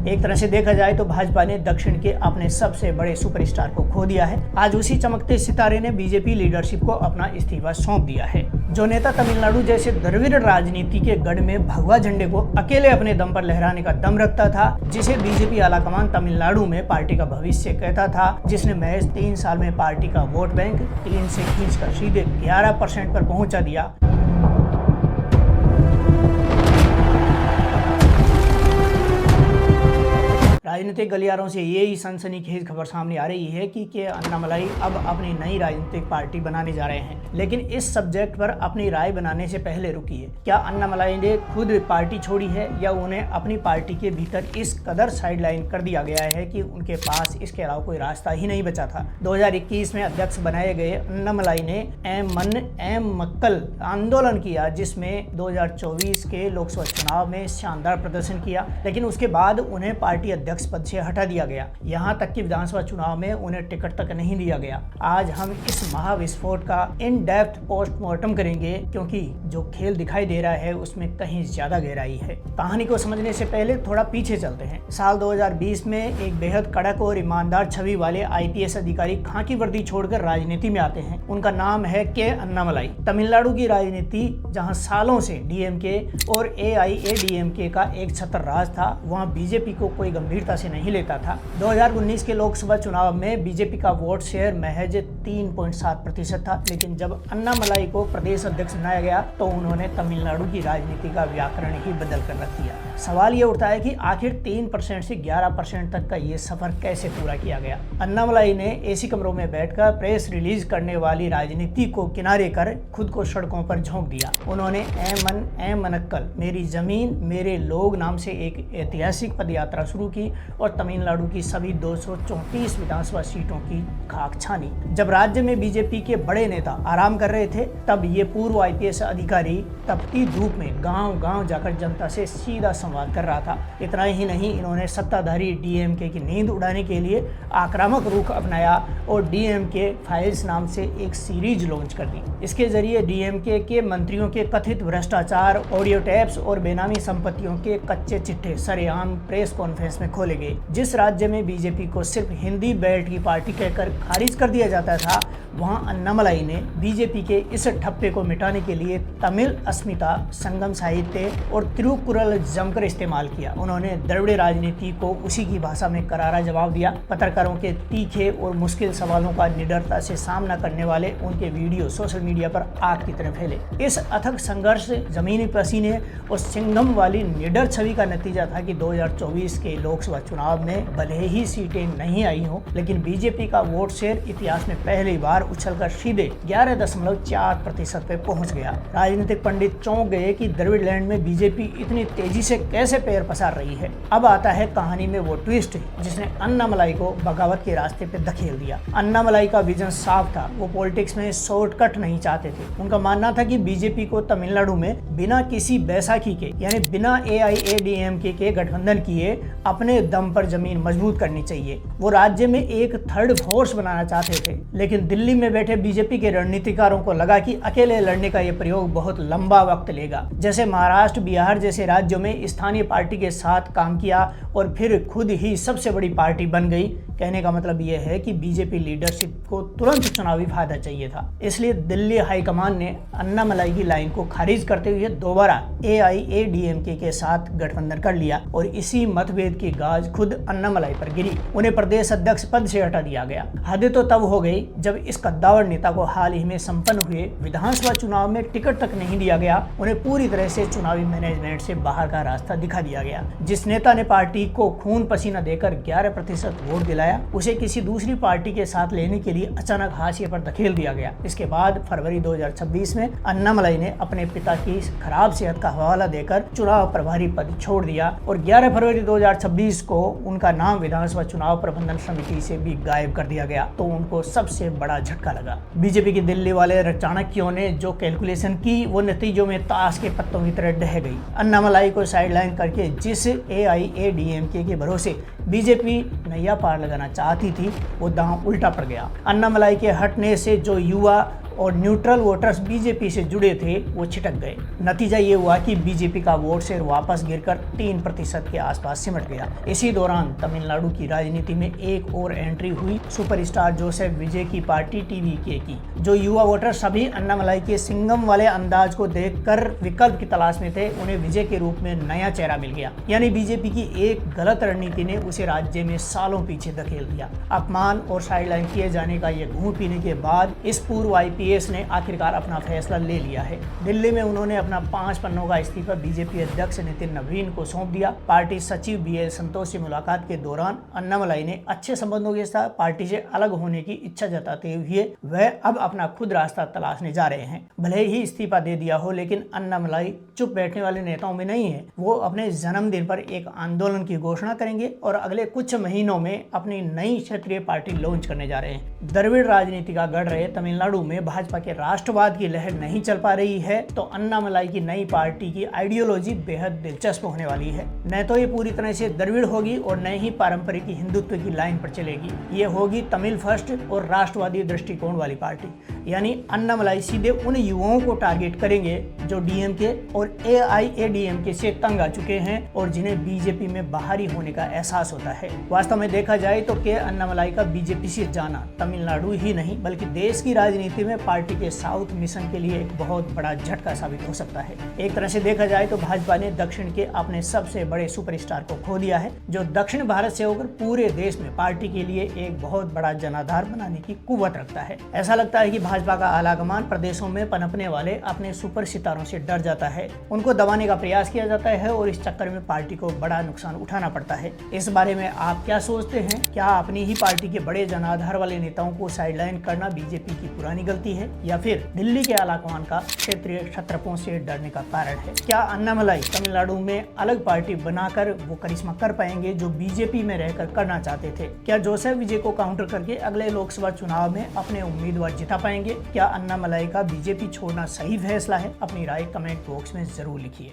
एक तरह से देखा जाए तो भाजपा ने दक्षिण के अपने सबसे बड़े सुपरस्टार को खो दिया है। आज उसी चमकते सितारे ने बीजेपी लीडरशिप को अपना इस्तीफा सौंप दिया है। जो नेता तमिलनाडु जैसे द्रविड़ राजनीति के गढ़ में भगवा झंडे को अकेले अपने दम पर लहराने का दम रखता था, जिसे बीजेपी आलाकमान तमिलनाडु में पार्टी का भविष्य कहता था, जिसने महज 3 साल में पार्टी का वोट बैंक 3 से खींचकर सीधे 11% पर पहुंचा दिया। राजनीतिक गलियारों से ये ही सनसनीखेज खबर सामने आ रही है कि अन्नामलाई अब अपनी नई राजनीतिक पार्टी बनाने जा रहे हैं। लेकिन इस सब्जेक्ट पर अपनी राय बनाने से पहले रुकिए, क्या अन्नामलाई ने खुद पार्टी छोड़ी है या उन्हें अपनी पार्टी के भीतर इस कदर साइडलाइन कर दिया गया है कि उनके पास इसके अलावा कोई रास्ता ही नहीं बचा था। 2021 में अध्यक्ष बनाए गए अन्नामलाई ने एम मक्कल आंदोलन किया, जिसमें 2024 के लोकसभा चुनाव में शानदार प्रदर्शन किया, लेकिन उसके बाद उन्हें पार्टी अध्यक्ष पद से हटा दिया गया। यहां तक कि विधानसभा चुनाव में उन्हें टिकट तक नहीं दिया गया। आज हम इस महाविस्फोट का इन डेप्थ पोस्टमार्टम करेंगे, क्योंकि जो खेल दिखाई दे रहा है उसमें कहीं ज्यादा गहराई है। कहानी को समझने से पहले थोड़ा पीछे चलते हैं। साल 2020 में एक बेहद कड़क और ईमानदार छवि वाले IPS अधिकारी खाकी वर्दी छोड़कर राजनीति में आते हैं। उनका नाम है के अन्नामलाई। तमिलनाडु की राजनीति, जहां सालों से DMK और AIADMK का एक छत्र राज था, वहां बीजेपी को कोई गंभीरता से नहीं लेता था। 2019 के लोकसभा चुनाव में बीजेपी का वोट शेयर महज 3.7% था, लेकिन जब अन्नामलाई को प्रदेश अध्यक्ष बनाया गया तो उन्होंने तमिलनाडु की राजनीति का व्याकरण ही बदल कर रख दिया। सवाल ये उठता है कि आखिर 3% से 11% तक का ये सफर कैसे पूरा किया गया। अन्नामलाई ने AC कमरों में बैठकर प्रेस रिलीज करने वाली राजनीति को किनारे कर खुद को सड़कों पर झोंक दिया। उन्होंने एम मनक्कल मेरी जमीन मेरे लोग नाम से एक ऐतिहासिक पदयात्रा शुरू की और तमिलनाडु की सभी 234 विधानसभा सीटों की खाक छानी। जब राज्य में बीजेपी के बड़े नेता आराम कर रहे थे, तब ये पूर्व IPS अधिकारी तपती धूप में गांव-गांव जाकर जनता से सीधा संवाद कर रहा था। इतना ही नहीं, इन्होंने सत्ताधारी DMK की नींद उड़ाने के लिए आक्रामक रुख अपनाया और DMK फाइल्स नाम से एक सीरीज लॉन्च कर दी। इसके जरिए DMK के मंत्रियों के कथित भ्रष्टाचार, ऑडियो टैप्स और बेनामी संपत्तियों के कच्चे चिट्ठे सरेआम प्रेस कॉन्फ्रेंस में खोले गए। जिस राज्य में बीजेपी को सिर्फ हिंदी बेल्ट की पार्टी कहकर खारिज कर दिया जाता था, वहां अन्नामलाई ने बीजेपी के इस ठप्पे को मिटाने के लिए तमिल अस्मिता, संगम साहित्य और तिरुकुरल जमकर इस्तेमाल किया। उन्होंने द्रविड़ राजनीति को उसी की भाषा में करारा जवाब दिया। पत्रकारों के तीखे और मुश्किल सवालों का निडरता से सामना करने वाले उनके वीडियो सोशल मीडिया पर आग की तरह फैले। इस अथक संघर्ष, जमीनी पसीने और सिंघम वाली निडर छवि का नतीजा था कि 2024 के लोकसभा चुनाव में भले ही सीटें नहीं आई हों, लेकिन बीजेपी का वोट शेयर इतिहास में पहली बार उछलकर सीधे 11.4% पे पहुंच गया। राजनीतिक पंडित चौंक गए कि द्रविड़ लैंड में बीजेपी इतनी तेजी से कैसे पैर पसार रही है। अब आता है कहानी में वो ट्विस्ट जिसने अन्नामलाई को बगावत के रास्ते पे धकेल दिया। अन्नामलाई का विजन साफ था, वो पॉलिटिक्स में शॉर्टकट नहीं चाहते थे। उनका मानना था कि बीजेपी को तमिलनाडु में बिना किसी बैसाखी के, यानी बिना AIADMK के गठबंधन किए अपने दम पर जमीन मजबूत करनी चाहिए। वो राज्य में एक थर्ड फोर्स बनाना चाहते थे, लेकिन दिल्ली में बैठे बीजेपी के रणनीतिकारों को लगा कि अकेले लड़ने का ये प्रयोग बहुत लंबा वक्त लेगा। जैसे महाराष्ट्र, बिहार जैसे राज्यों में स्थानीय पार्टी के साथ काम किया और फिर खुद ही सबसे बड़ी पार्टी बन गई। कहने का मतलब यह है कि बीजेपी लीडरशिप को तुरंत चुनावी फायदा चाहिए था। इसलिए दिल्ली हाईकमान ने अन्नामलाई की लाइन को खारिज करते हुए दोबारा AIADMK के साथ गठबंधन कर लिया और इसी मतभेद की गाज खुद अन्नामलाई पर गिरी। उन्हें प्रदेश अध्यक्ष पद से हटा दिया गया। हद तो तब हो गई जब इस कद्दावर नेता को हाल ही में संपन्न हुए विधानसभा चुनाव में टिकट तक नहीं दिया गया। उन्हें पूरी तरह से चुनावी मैनेजमेंट से बाहर का रास्ता दिखा दिया गया। जिस नेता ने पार्टी को खून पसीना देकर 11% वोट दिलाया, उसे किसी दूसरी पार्टी के साथ लेने के लिए अचानक हाशिए पर धकेल दिया गया। इसके बाद फरवरी 2026 में अन्नामलाई ने अपने पिता की खराब सेहत का हवाला देकर चुनाव प्रभारी पद छोड़ दिया और 11 फरवरी 2026 को उनका नाम विधानसभा चुनाव प्रबंधन समिति से भी गायब कर दिया गया। तो उनको सबसे बड़ा झटका लगा। बीजेपी की दिल्ली वाले चाणक्यों ने जो कैलकुलेशन की, वो नतीजों में ताश के पत्तों की तरह ढह गई। अन्नामलाई को साइडलाइन करके जिस AIADMK के भरोसे बीजेपी नैया पार लगाना चाहती थी, वो दांव उल्टा पड़ गया। अन्नामलाई के हटने से जो युवा और न्यूट्रल वोटर्स बीजेपी से जुड़े थे वो छिटक गए। नतीजा ये हुआ कि बीजेपी का वोट शेयर वापस गिरकर 3% के आसपास सिमट गया। इसी दौरान तमिलनाडु की राजनीति में एक और एंट्री हुई सुपरस्टार जोसेफ विजय की पार्टी टीवीके की। जो युवा वोटर सभी अन्नामलाई के सिंघम वाले अंदाज को देखकर विकल्प की तलाश में थे, उन्हें विजय के रूप में नया चेहरा मिल गया। यानी बीजेपी की एक गलत रणनीति ने उसे राज्य में सालों पीछे धकेल दिया। अपमान और साइडलाइन किए जाने का ये घूंट पीने के बाद इस पूर्व आईपीएस ने आखिरकार अपना फैसला ले लिया है। दिल्ली में उन्होंने अपना 5 पन्नों का इस्तीफा बीजेपी अध्यक्ष नितिन नवीन को सौंप दिया। पार्टी सचिव BL संतोष से मुलाकात के दौरान अन्नामलाई ने अच्छे संबंधों के साथ पार्टी से अलग होने की इच्छा जताते हुए वह अब अपना खुद रास्ता तलाशने जा रहे हैं। भले ही इस्तीफा दे दिया हो, लेकिन अन्नामलाई चुप बैठने वाले नेताओं में नहीं है। वो अपने जन्मदिन पर एक आंदोलन की घोषणा करेंगे और अगले कुछ महीनों में अपनी नई क्षेत्रीय पार्टी लॉन्च करने जा रहे हैं। द्रविड़ राजनीति का गढ़ रहे तमिलनाडु में भाजपा के राष्ट्रवाद की लहर नहीं चल पा रही है, तो अन्नामलाई की नई पार्टी की आइडियोलॉजी बेहद दिलचस्प होने वाली है। न तो ये पूरी तरह से द्रविड़ होगी और न ही पारंपरिक हिंदुत्व की लाइन पर चलेगी। ये होगी तमिल फर्स्ट और राष्ट्रवादी दृष्टिकोण वाली पार्टी। यानी अन्नामलाई सीधे उन युवाओं को टारगेट करेंगे जो डीएमके और AIADMK से तंग आ चुके हैं और जिन्हें बीजेपी में बाहरी होने का एहसास होता है। वास्तव में देखा जाए तो के अन्नामलाई का बीजेपी से जाना तमिलनाडु ही नहीं बल्कि देश की राजनीति में पार्टी के साउथ मिशन के लिए एक बहुत बड़ा झटका साबित हो सकता है। एक तरह से देखा जाए तो भाजपा ने दक्षिण के अपने सबसे बड़े सुपरस्टार को खो दिया है, जो दक्षिण भारत से होकर पूरे देश में पार्टी के लिए एक बहुत बड़ा जनाधार बनाने की कुव्वत रखता है। ऐसा लगता है कि भाजपा का आलाकमान प्रदेशों में पनपने वाले अपने सुपर सितारों से डर जाता है, उनको दबाने का प्रयास किया जाता है और इस चक्कर में पार्टी को बड़ा नुकसान उठाना पड़ता है। इस बारे में आप क्या सोचते हैं? क्या अपनी ही पार्टी के बड़े जनाधार वाले नेताओं को साइडलाइन करना बीजेपी की पुरानी गलती है या फिर दिल्ली के आलाकमान का क्षेत्रीय क्षत्रपों से डरने का कारण है? क्या अन्नामलाई तमिलनाडु में अलग पार्टी बनाकर वो करिश्मा कर पाएंगे जो बीजेपी में रहकर करना चाहते थे? क्या जोसेफ विजय को काउंटर करके अगले लोकसभा चुनाव में अपने उम्मीदवार जिता पाएंगे? क्या अन्नामलाई का बीजेपी छोड़ना सही फैसला है? अपनी राय कमेंट बॉक्स में जरूर लिखिए।